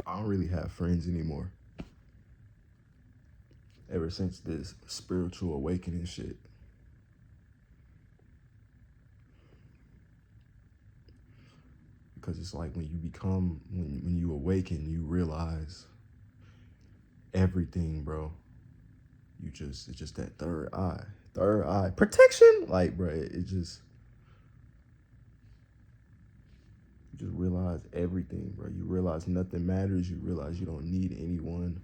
I don't really have friends anymore. Ever since this spiritual awakening shit. Because it's like when you awaken, you realize everything, bro. It's just that third eye protection. Like, bro, you just realize everything, bro. You realize nothing matters. You realize you don't need anyone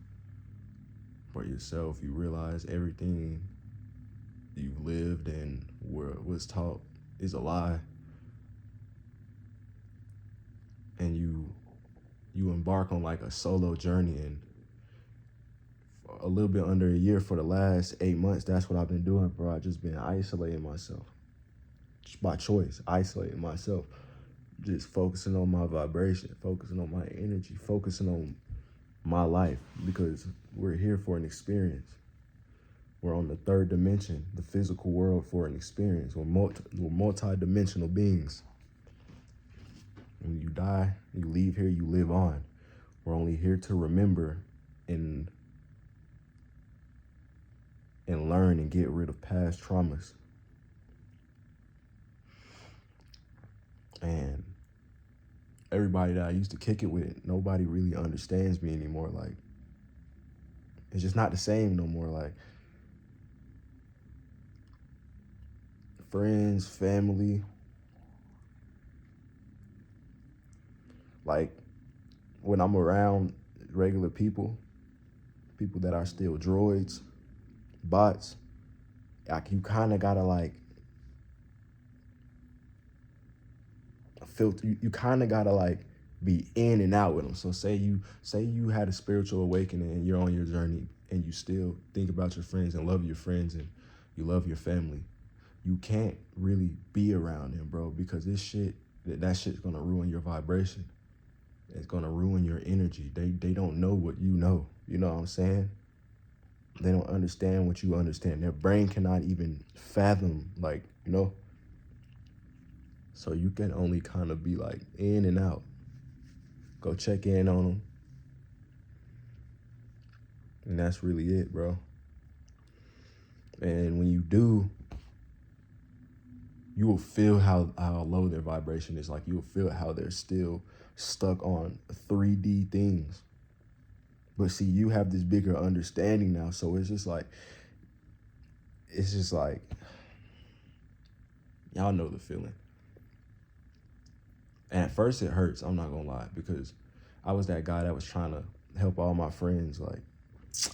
but yourself. You realize everything you've lived and was taught is a lie. And you embark on like a solo journey, and for a little bit under a year, for the last 8 months, that's what I've been doing, bro. I've just been isolating myself. Just by choice, isolating myself. Just focusing on my vibration, focusing on my energy, focusing on my life, because we're here for an experience. We're on the third dimension, the physical world, for an experience. We're multi-dimensional beings. When you die, you leave here, you live on. We're only here to remember and learn and get rid of past traumas. And everybody that I used to kick it with, nobody really understands me anymore. Like, it's just not the same no more. Like, friends, family. Like, when I'm around regular people that are still droids, bots, like, you kind of gotta like filter. You kind of gotta like be in and out with them. So say you had a spiritual awakening and you're on your journey and you still think about your friends and love your friends and you love your family. You can't really be around them, bro, because that shit's gonna ruin your vibration. It's gonna ruin your energy. They don't know what you know. You know what I'm saying? They don't understand what you understand. Their brain cannot even fathom, like, you know? So you can only kind of be like in and out. Go check in on them. And that's really it, bro. And when you do, you will feel how low their vibration is. Like, you will feel how they're still stuck on 3D things. But see, you have this bigger understanding now. So it's just like, y'all know the feeling. And at first it hurts, I'm not gonna lie, because I was that guy that was trying to help all my friends. Like,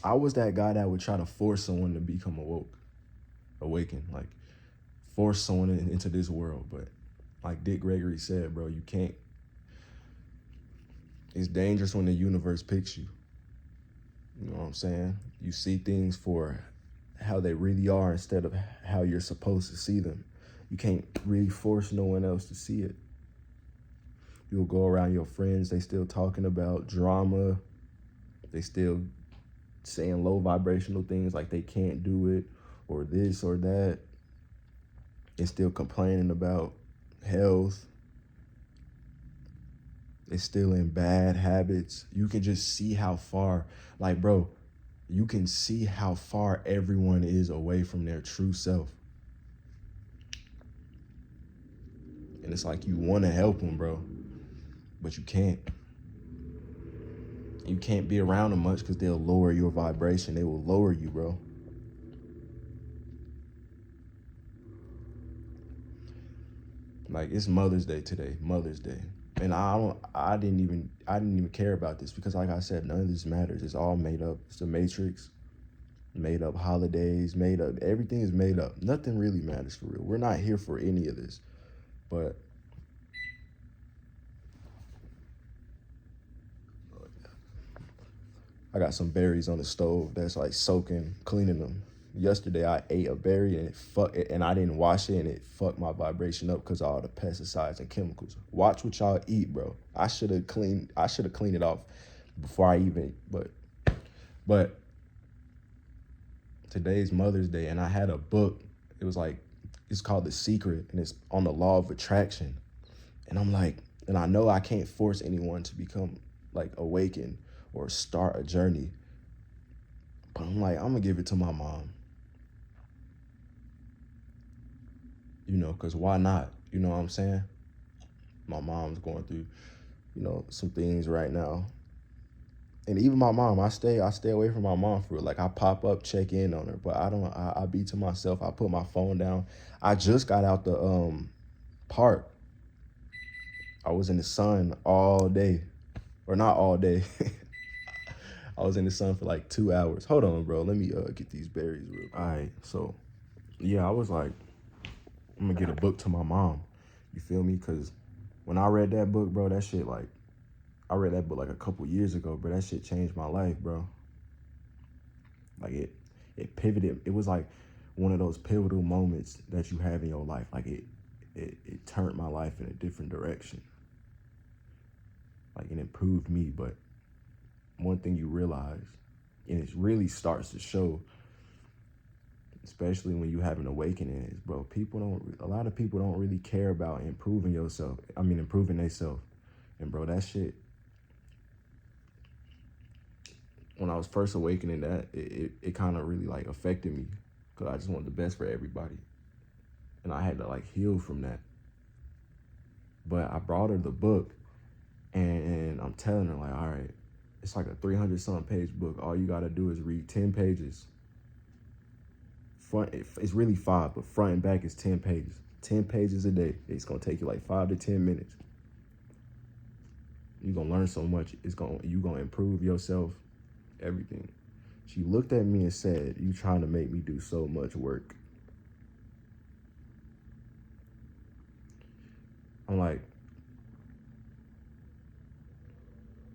I was that guy that would try to force someone to become awaken, like force someone into this world. But like Dick Gregory said, bro, you can't. It's dangerous when the universe picks you. You know what I'm saying? You see things for how they really are instead of how you're supposed to see them. You can't really force no one else to see it. You'll go around your friends, they still talking about drama. They still saying low vibrational things like they can't do it or this or that. They're still complaining about health. They're still in bad habits. You can just see how far, like, bro, you can see how far everyone is away from their true self. And it's like you want to help them, bro, but you can't. You can't be around them much because they'll lower your vibration. They will lower you, bro. Like, it's Mother's Day today, Mother's Day. And I didn't even care about this because, like I said, none of this matters. It's all made up. It's the Matrix. Made up holidays, made up, everything is made up. Nothing really matters for real. We're not here for any of this. But I got some berries on the stove that's like soaking, cleaning them. Yesterday I ate a berry and I didn't wash it and it fucked my vibration up because of all the pesticides and chemicals. Watch what y'all eat, bro. I should have cleaned it off before I even, but today's Mother's Day and I had a book. It's called The Secret and it's on the law of attraction. And I'm like, and I know I can't force anyone to become like awaken or start a journey. But I'm like, I'm gonna give it to my mom, because why not? You know what I'm saying? My mom's going through, some things right now. And even my mom, I stay away from my mom for real. Like I pop up, check in on her, but I be to myself. I put my phone down. I just got out the park. I was in the sun all day. Or not all day. I was in the sun for like 2 hours. Hold on, bro. Let me get these berries real quick. All right, so yeah, I was like, I'm gonna get a book to my mom. You feel me? Cause when I read that book, bro, that shit like I read that book like a couple years ago, bro. That shit changed my life, bro. Like it pivoted. It was like one of those pivotal moments that you have in your life. Like it turned my life in a different direction. Like it improved me, but one thing you realize, and it really starts to show, especially when you have an awakening, is bro, a lot of people don't really care about improving yourself. I mean, improving themselves. And bro, that shit, when I was first awakening that, it kind of really like affected me because I just wanted the best for everybody. And I had to like heal from that. But I brought her the book and I'm telling her like, all right, it's like a 300 something page book. All you got to do is read 10 pages. Front, it's really 5, but front and back is 10 pages. 10 pages a day. It's going to take you like 5 to 10 minutes. You're going to learn so much. You're going to improve yourself, everything. She looked at me and said, you trying to make me do so much work. I'm like,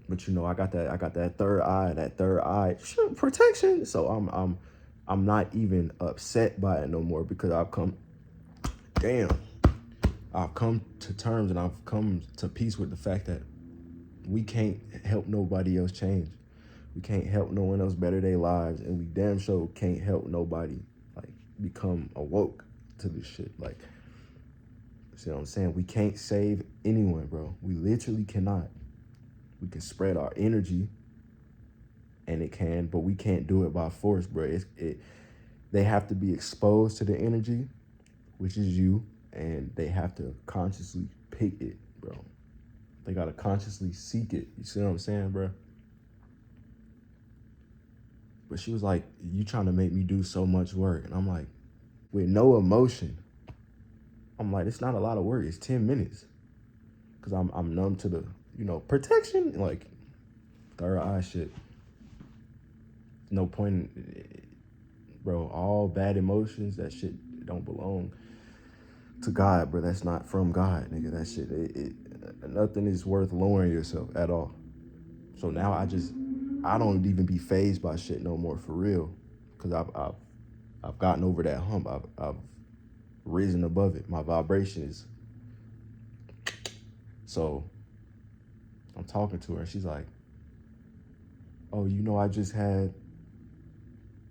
but I got that third eye protection. So I'm not even upset by it no more because I've come to terms and I've come to peace with the fact that we can't help nobody else change. We can't help no one else better their lives, and we damn sure can't help nobody like become awoke to this shit. Like, see what I'm saying? We can't save anyone, bro. We literally cannot. We can spread our energy, but we can't do it by force, bro. They have to be exposed to the energy, which is you, and they have to consciously pick it, bro. They gotta consciously seek it. You see what I'm saying, bro? But she was like, you trying to make me do so much work. And I'm like, with no emotion. I'm like, it's not a lot of work. It's 10 minutes. Because I'm numb to the, protection. Like, third eye shit. No point bro, all bad emotions, that shit don't belong to God, bro. That's not from God, nigga. That shit, nothing is worth lowering yourself at all. So now I don't even be fazed by shit no more for real. Because I've gotten over that hump. I've risen above it. My vibration is. So I'm talking to her and she's like, oh, I just had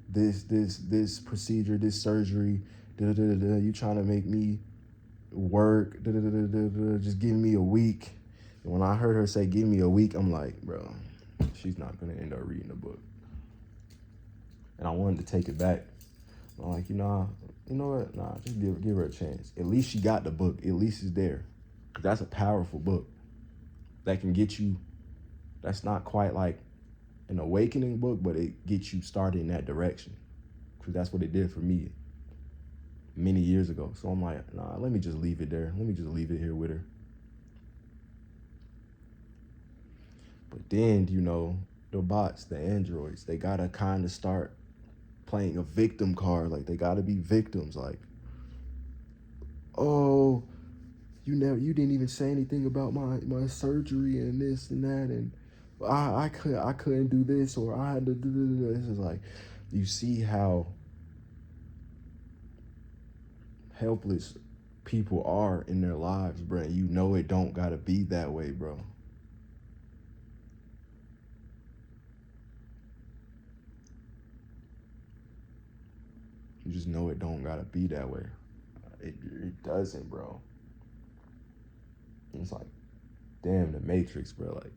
this procedure, this surgery, you trying to make me work, just give me a week. And when I heard her say, give me a week, I'm like, bro, she's not going to end up reading the book. And I wanted to take it back. I'm like, you know what? Nah, just give her a chance. At least she got the book. At least it's there. That's a powerful book that can get you. That's not quite like an awakening book, but it gets you started in that direction. Because that's what it did for me many years ago. So I'm like, nah, let me just leave it there. Let me just leave it here with her. But then, the bots, the androids, they got to kind of start playing a victim card. Like, they got to be victims. Like, oh, you didn't even say anything about my surgery and this and that, and I couldn't do this, or I had to do this. It's like, you see how helpless people are in their lives, bro. And it don't gotta be that way, bro. You just know it don't gotta be that way. It doesn't, bro. It's like, damn, the Matrix, bro. Like,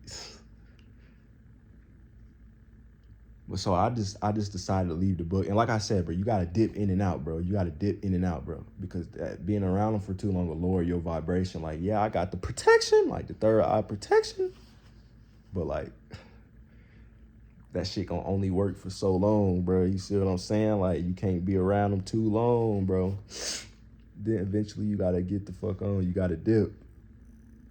But so I just decided to leave the book. And like I said, bro, you gotta dip in and out, bro. You gotta dip in and out, bro. Because being around them for too long will lower your vibration. Like, yeah, I got the protection, like the third eye protection. But like that shit gonna only work for so long, bro. You see what I'm saying? Like you can't be around them too long, bro. Then eventually you gotta get the fuck on. You gotta dip.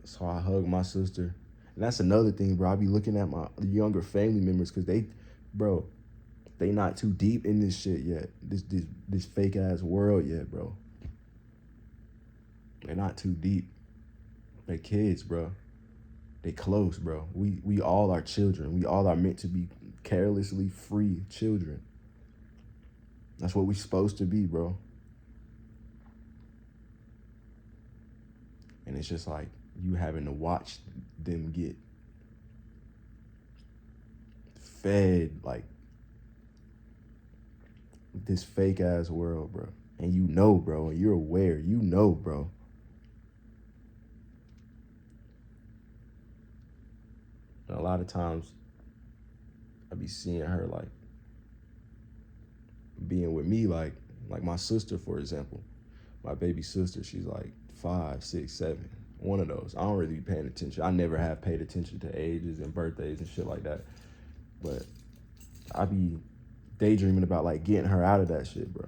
So I hug my sister. And that's another thing, bro. I be looking at my younger family members because bro, they not too deep in this shit yet. This fake ass world yet, bro. They're not too deep. They kids, bro. They close, bro. We all are children. We all are meant to be carelessly free children. That's what we supposed to be, bro. And it's just like you having to watch them get fed like this fake ass world, bro. And you know, bro, and you're aware, you know, bro. And a lot of times I be seeing her like being with me, like my sister, for example. My baby sister, she's like 5, 6, 7. One of those. I don't really be paying attention. I never have paid attention to ages and birthdays and shit like that. But I be daydreaming about like getting her out of that shit, bro.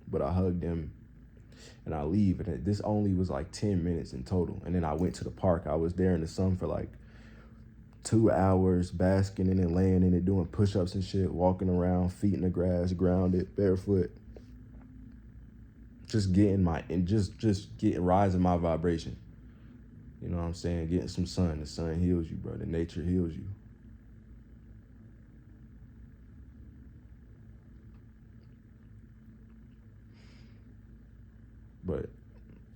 But I hugged them and I leave. And this only was like 10 minutes in total. And then I went to the park. I was there in the sun for like 2 hours, basking in it, laying in it, doing push-ups and shit, walking around, feet in the grass, grounded, barefoot. Just getting rising my vibration. You know what I'm saying? Getting some sun. The sun heals you, bro. The nature heals you. But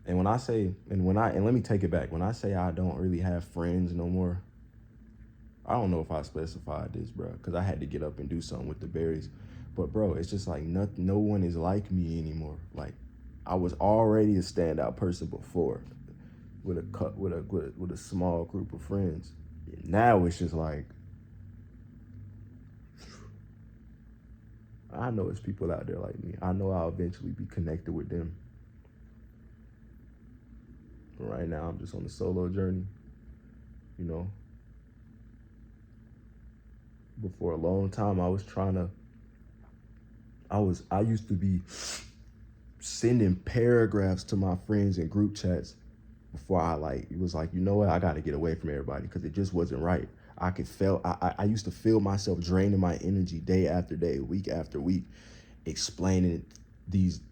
and let me take it back. When I say I don't really have friends no more, I don't know if I specified this, bro, because I had to get up and do something with the berries. But bro, it's just like no one is like me anymore. Like I was already a standout person before, with a small group of friends. Now it's just like I know it's people out there like me. I know I'll eventually be connected with them. But right now I'm just on the solo journey, you know. But for a long time I used to be sending paragraphs to my friends in group chats before it was like, you know what, I got to get away from everybody because it just wasn't right. I used to feel myself draining my energy day after day, week after week, explaining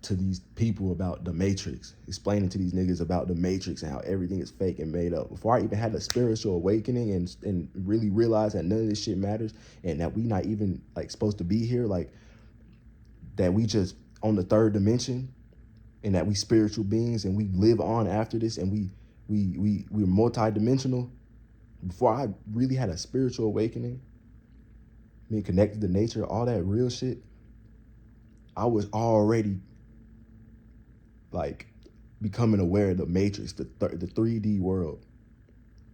to these people about the Matrix, explaining to these niggas about the Matrix and how everything is fake and made up. Before I even had a spiritual awakening and really realized that none of this shit matters and that we not even like supposed to be here, like that we just on the third dimension and that we spiritual beings and we live on after this and we're multi-dimensional. Before I really had a spiritual awakening, being connected to nature, all that real shit, I was already like becoming aware of the Matrix, the 3D world,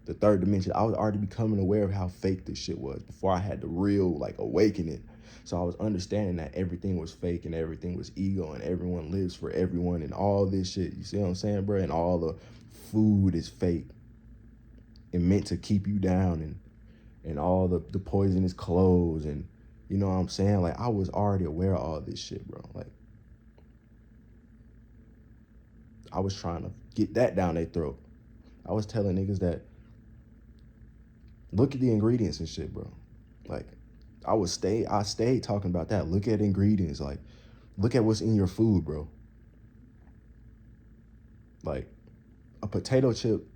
the third dimension. I was already becoming aware of how fake this shit was before I had the real like awakening. So I was understanding that everything was fake and everything was ego and everyone lives for everyone and all this shit. You see what I'm saying, bro? And all the food is fake and meant to keep you down and all the poisonous clothes and you know what I'm saying? Like I was already aware of all this shit, bro. Like I was trying to get that down their throat. I was telling niggas that look at the ingredients and shit, bro. Like I stayed talking about that. Look at ingredients. Like look at what's in your food, bro. Like a potato chip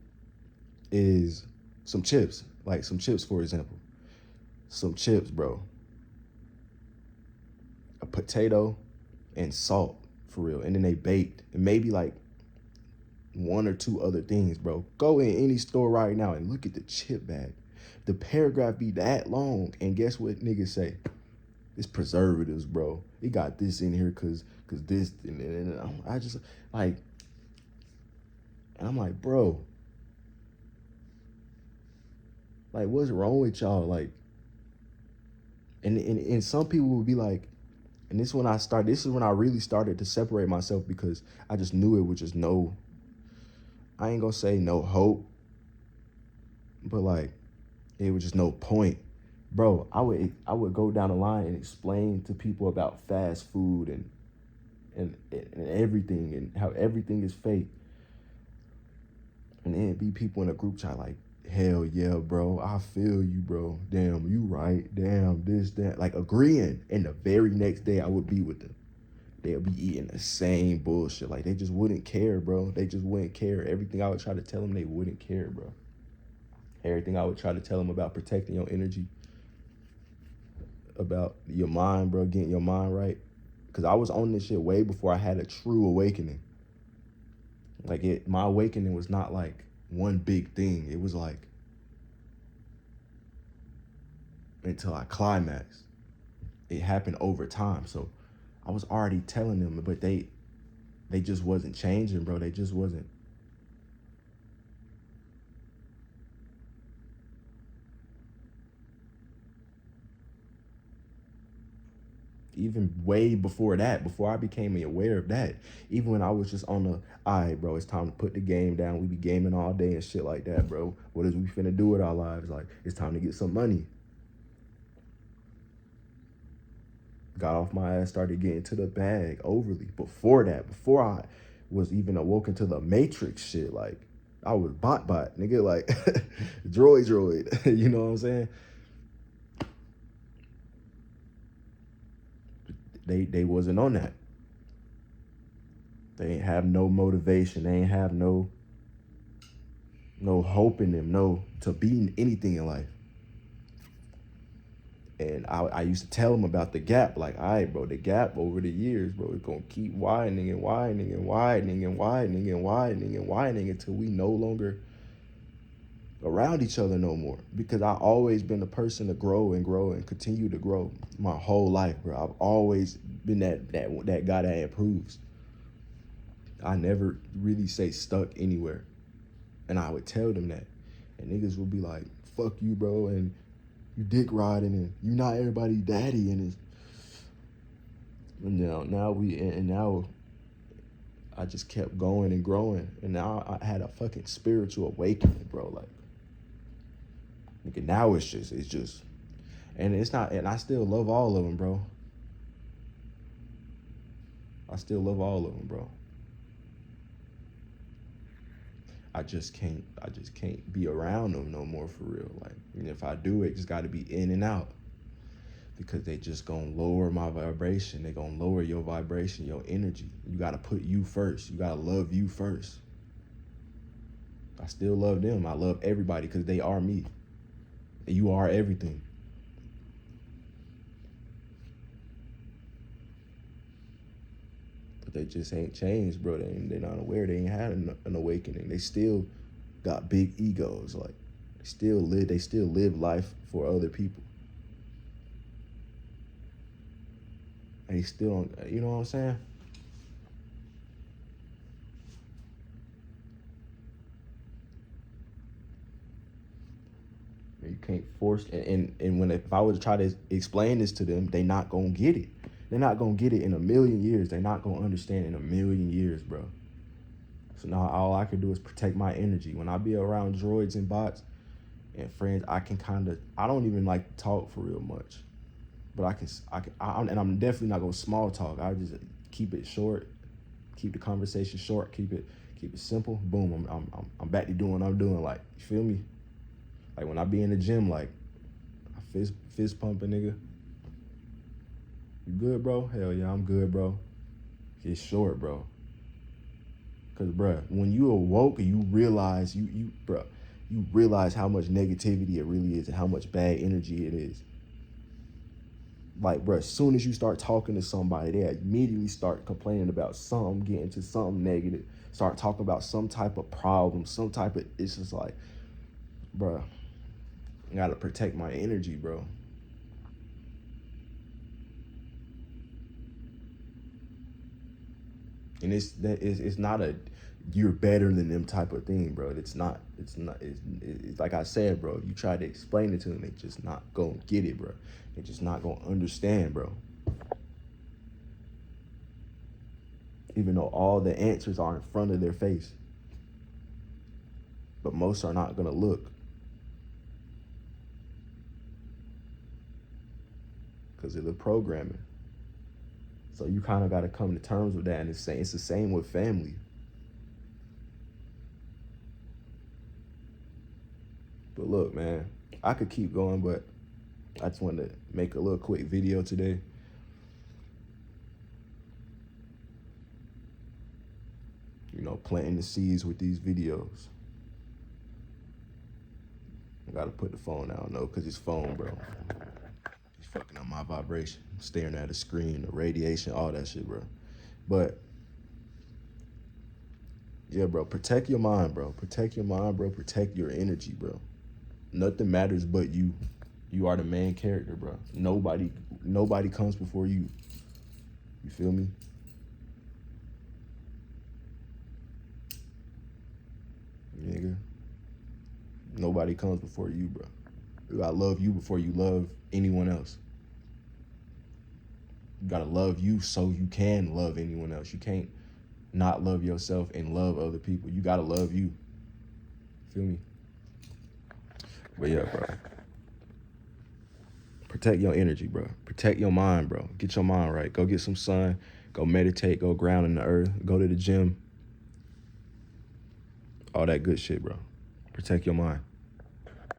is some chips. Like some chips, for example. Some chips, bro. A potato and salt, for real. And then they baked. And maybe like 1 or 2 other things, bro. Go in any store right now and look at the chip bag. The paragraph be that long, and guess what niggas say? It's preservatives, bro. It got this in here cause this and I just like, and I'm like, bro, Like, what's wrong with y'all? Like, and some people would be like, and this is when I really started to separate myself, because I just knew it was just no, I ain't gonna say no hope, but like, it was just no point. Bro, I would go down the line and explain to people about fast food and everything, and how everything is fake. And then it'd be people in a group chat like, hell yeah, bro, I feel you, bro. Damn, you right. Damn, this, that. Like, agreeing. And the very next day I would be with them. They'll be eating the same bullshit. Like, they just wouldn't care, bro. They just wouldn't care. Everything I would try to tell them, they wouldn't care, bro. Everything I would try to tell them about protecting your energy, about your mind, bro, getting your mind right. Because I was on this shit way before I had a true awakening. Like, my awakening was not like one big thing. It was like, until I climaxed. It happened over time. So I was already telling them, but they just wasn't changing, bro. They just wasn't. Even way before that, before I became aware of that, even when I was just on the, all right, bro, it's time to put the game down. We be gaming all day and shit like that, bro. What is we finna do with our lives? Like, it's time to get some money. Got off my ass, started getting to the bag overly. Before that, before I was even awoken to the Matrix shit, like, I was bot, nigga, like, droid. You know what I'm saying? They wasn't on that. They ain't have no motivation. They ain't have no hope in them, no, to be anything in life. And I used to tell them about the gap. Like, all right, bro, the gap over the years, bro, it's going to keep widening and widening and widening and widening and widening and widening until we no longer around each other no more. Because I always been a person to grow and grow and continue to grow my whole life, bro. I've always been that guy that improves. I never really say stuck anywhere. And I would tell them that. And niggas would be like, fuck you, bro, and you dick riding, and you not everybody's daddy, and it's, now I just kept going and growing, and now I had a fucking spiritual awakening, bro. Like, nigga, now it's just, and it's not, and I still love all of them, bro. I still love all of them, bro. I just can't be around them no more, for real. Like, and if I do, it just got to be in and out, because they just gonna lower my vibration. They gonna lower your vibration, your energy. You got to put you first. You got to love you first. I still love them. I love everybody because they are me. And you are everything. But they just ain't changed, bro. They're not aware. They ain't had an awakening. They still got big egos. Like, they still live life for other people. They still don't, you know what I'm saying? You can't force, and when, if I was to try to explain this to them, they not gonna get it. They're not gonna get it in a million years. They're not gonna understand in a million years, bro. So now all I can do is protect my energy. When I be around droids and bots and friends, I don't even like to talk for real much, but and I'm definitely not gonna small talk. I just keep it short, keep the conversation short, keep it simple. Boom, I'm back to doing what I'm doing. Like, you feel me? Like, when I be in the gym, like, I fist pumping, nigga. You good, bro? Hell yeah, I'm good, bro. It's short, bro. Cause, bruh, when you awoke and you realize you realize how much negativity it really is and how much bad energy it is. Like, bruh, as soon as you start talking to somebody, they immediately start complaining about something, getting to something negative, start talking about some type of problem, it's just like, bruh, I gotta protect my energy, bro. And it's not a you're better than them type of thing, bro. It's not. It's like I said, bro. You try to explain it to them, they just not gonna get it, bro. They just not gonna understand, bro. Even though all the answers are in front of their face, but most are not gonna look because of the programming. So you kind of got to come to terms with that, and it's the same with family. But look, man, I could keep going, but I just wanted to make a little quick video today. You know, planting the seeds with these videos. I gotta put the phone down though, cause it's phone, bro. It's fucking up my vibration. I'm staring at the screen, the radiation, all that shit, bro. But yeah, bro, protect your mind, bro. Protect your mind, bro. Protect your energy, bro. Nothing matters but you. You are the main character, bro. Nobody comes before you. You feel me? Nigga. Nobody comes before you, bro. You gotta love you before you love anyone else. You gotta love you so you can love anyone else. You can't not love yourself and love other people. You gotta love you. Feel me? But yeah, bro. Protect your energy, bro. Protect your mind, bro. Get your mind right. Go get some sun. Go meditate. Go ground in the earth. Go to the gym. All that good shit, bro. Protect your mind.